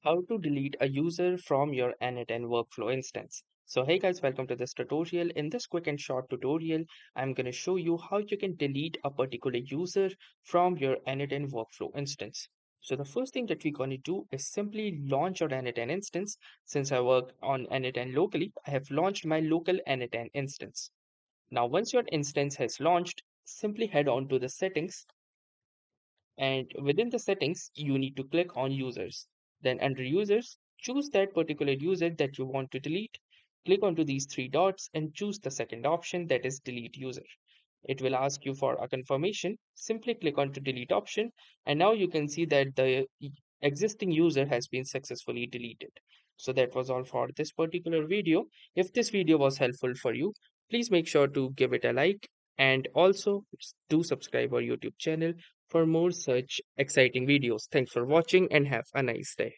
How to delete a user from your n8n workflow instance. So hey guys, welcome to this tutorial. In this quick and short tutorial, I'm going to show you how you can delete a particular user from your n8n workflow instance. So the first thing that we're going to do is simply launch your n8n instance. Since I work on n8n locally, I have launched my local n8n instance. Now once your instance has launched, simply head on to the settings, and within the settings you need to click on users. Then under users, choose that particular user that you want to delete. Click onto these three dots and choose the second option, that is delete user. It will ask you for a confirmation. Simply click onto delete option, and now you can see that the existing user has been successfully deleted. So that was all for this particular video. If this video was helpful for you, please make sure to give it a like, and also do subscribe our YouTube channel for more such exciting videos. Thanks for watching and have a nice day.